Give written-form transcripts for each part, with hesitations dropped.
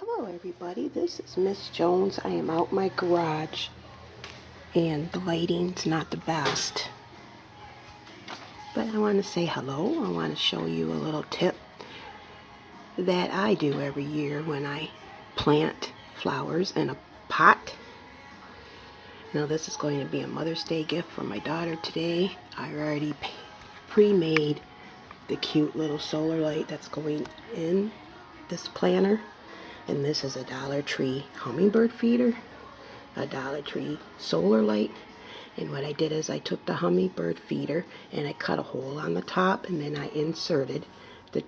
Hello everybody, this is Miss Jones. I am out my garage and the lighting's not the best. But I want to say hello. I want to show you a little tip that I do every year when I plant flowers in a pot. Now this is going to be a Mother's Day gift for my daughter today. I already pre-made the cute little solar light that's going in this planter. And this is a Dollar Tree hummingbird feeder, a Dollar Tree solar light. And what I did is I took the hummingbird feeder and I cut a hole on the top, and then I inserted the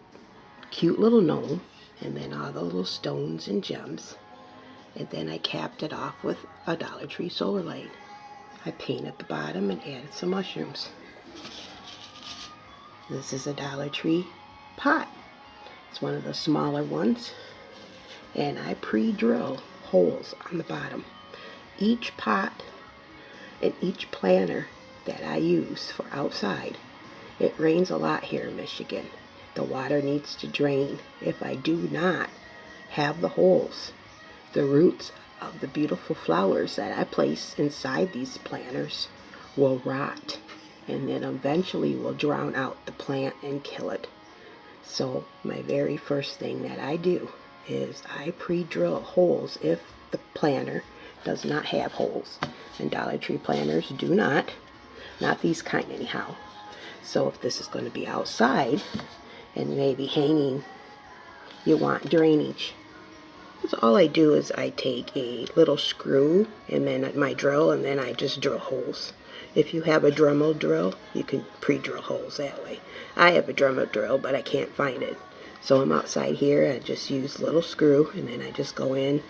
cute little gnome and then all the little stones and gems. And then I capped it off with a Dollar Tree solar light. I painted the bottom and added some mushrooms. This is a Dollar Tree pot. It's one of the smaller ones. And I pre-drill holes on the bottom. Each pot and each planter that I use for outside, it rains a lot here in Michigan. The water needs to drain. If I do not have the holes, the roots of the beautiful flowers that I place inside these planters will rot, and then eventually will drown out the plant and kill it. So my very first thing that I do is I pre-drill holes if the planter does not have holes. And Dollar Tree planters do not these kind anyhow. So if this is going to be outside and maybe hanging, you want drainage. So all I do is I take a little screw and then my drill, and then I just drill holes. If you have a Dremel drill, you can pre-drill holes that way. I have a Dremel drill, but I can't find it. So I'm outside here, I just use a little screw, and then I just go in,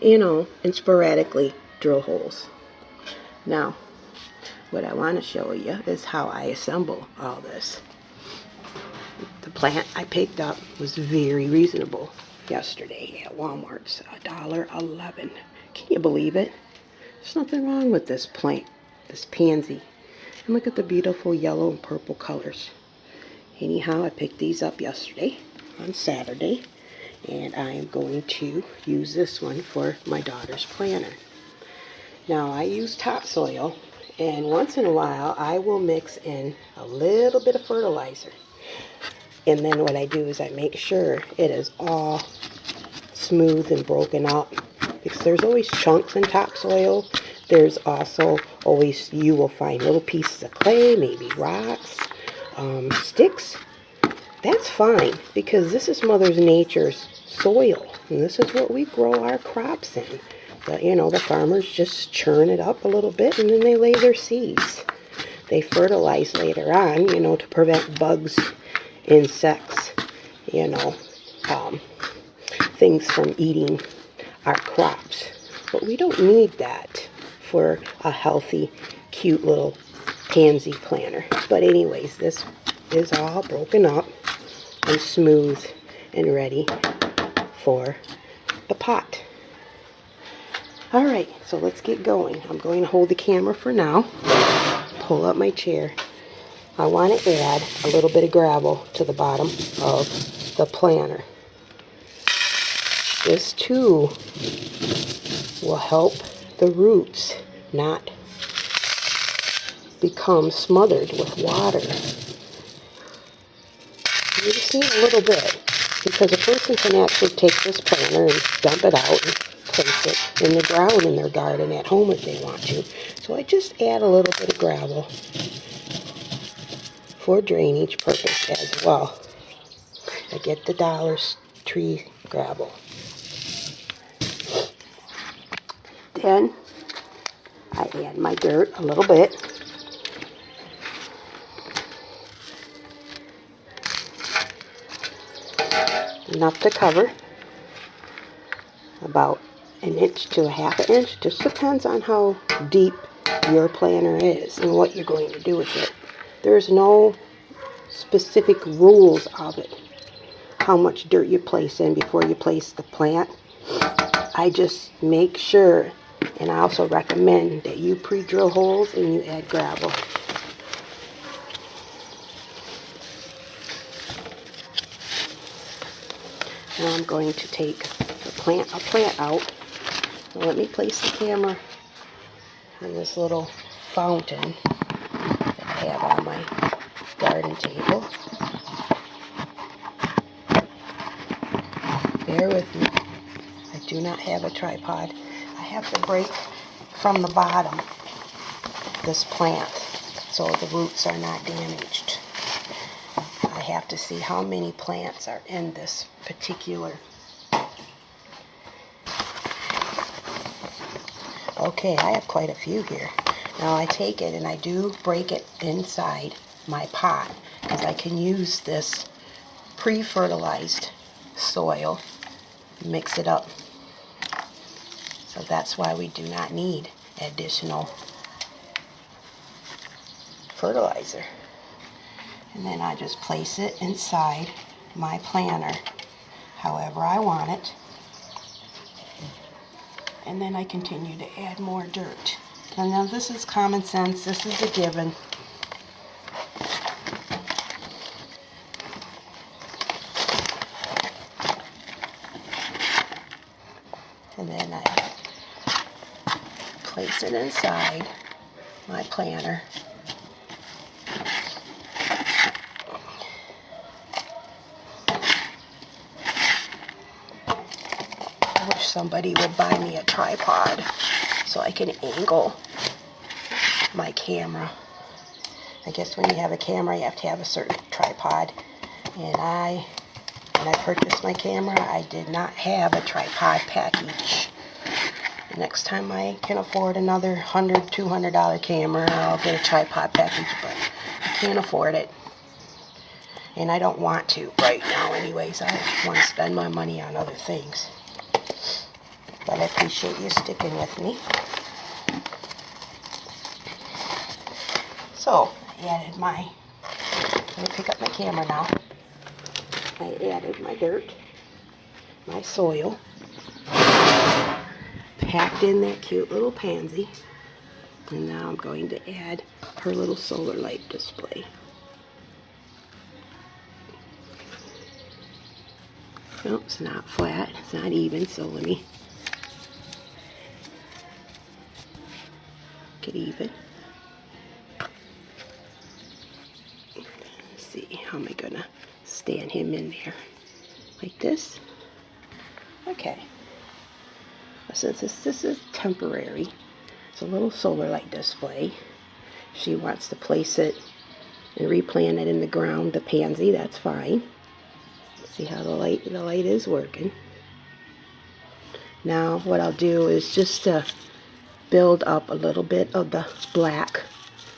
and sporadically drill holes. Now, what I want to show you is how I assemble all this. The plant I picked up was very reasonable yesterday at Walmart. It's $1.11. Can you believe it? There's nothing wrong with this plant, this pansy. And look at the beautiful yellow and purple colors. Anyhow, I picked these up yesterday on Saturday, and I am going to use this one for my daughter's planter. Now I use topsoil, and once in a while I will mix in a little bit of fertilizer, and then what I do is I make sure it is all smooth and broken up, because there's always chunks in topsoil. There's also always, you will find little pieces of clay, maybe rocks, sticks. That's fine, because this is Mother Nature's soil, and this is what we grow our crops in. The farmers just churn it up a little bit, and then they lay their seeds. They fertilize later on, to prevent bugs, insects, things from eating our crops. But we don't need that for a healthy, cute little pansy planter. But anyways, this is all broken up and smooth and ready for the pot. Alright, so let's get going. I'm going to hold the camera for now. Pull up my chair. I want to add a little bit of gravel to the bottom of the planter. This too will help the roots not become smothered with water. You just need a little bit, because a person can actually take this planter and dump it out and place it in the ground in their garden at home if they want to. So I just add a little bit of gravel for drainage purpose as well. I get the Dollar Tree gravel. Then I add my dirt a little bit. Enough to cover about an inch to a half an inch. Just depends on how deep your planter is and what you're going to do with it. There's no specific rules of it, how much dirt you place in before you place the plant. I just make sure, and I also recommend that you pre-drill holes and you add gravel. Now I'm going to take a plant a plant out. Now let me place the camera on this little fountain that I have on my garden table. Bear with me. I do not have a tripod. I have to break from the bottom this plant so the roots are not damaged. I have to see how many plants are in this particular. Okay, I have quite a few here. Now I take it and I do break it inside my pot because I can use this pre-fertilized soil, mix it up. So that's why we do not need additional fertilizer. And then I just place it inside my planter however I want it. And then I continue to add more dirt. And now this is common sense. This is a given. And then I place it inside my planter. I wish somebody would buy me a tripod so I can angle my camera. I guess when you have a camera, you have to have a certain tripod. And when I purchased my camera, I did not have a tripod package. Next time I can afford another $100, $200 camera, I'll get a tripod package, but I can't afford it. And I don't want to right now anyways. I want to spend my money on other things. But I appreciate you sticking with me. So, I added let me pick up my camera now. I added my dirt, my soil, packed in that cute little pansy, and now I'm going to add her little solar light display. No, it's not flat, it's not even, so let me get even. Let's see, how am I gonna stand him in there? Like this? Okay. Since this is temporary, it's a little solar light display. She wants to place it and replant it in the ground, the pansy, that's fine. See how the light is working. Now what I'll do is just to build up a little bit of the black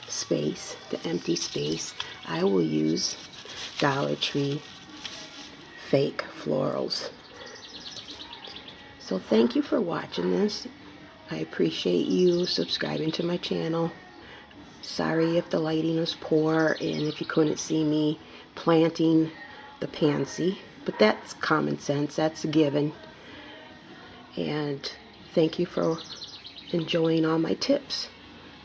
space, the empty space, I will use Dollar Tree fake florals. So thank you for watching this. I appreciate you subscribing to my channel. Sorry if the lighting was poor and if you couldn't see me planting the pansy, but that's common sense, that's a given. And thank you for enjoying all my tips.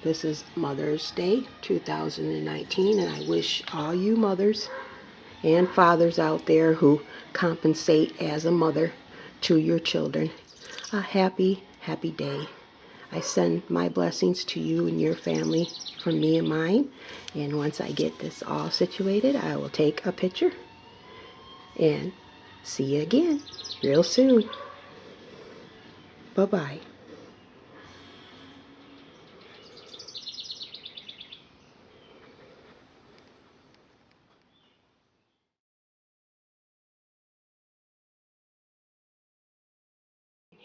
This is Mother's Day 2019, and I wish all you mothers and fathers out there who compensate as a mother to your children a happy, happy day. I send my blessings to you and your family from me and mine, and once I get this all situated, I will take a picture and see you again real soon. Bye-bye.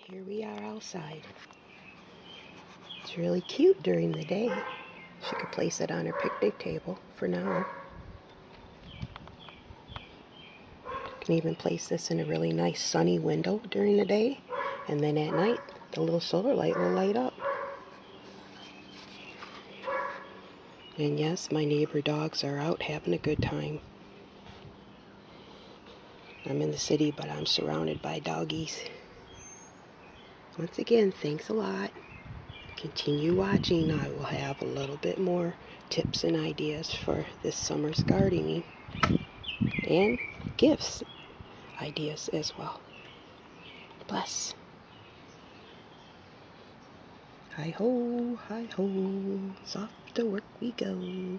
Here we are outside. It's really cute during the day. She could place it on her picnic table for now. You can even place this in a really nice sunny window during the day, and then at night the little solar light will light up. And yes, my neighbor dogs are out having a good time. I'm in the city, but I'm surrounded by doggies. Once again, thanks a lot. Continue watching. I will have a little bit more tips and ideas for this summer's gardening and gifts ideas as well. Bless. Hi-ho, hi-ho, off to work we go.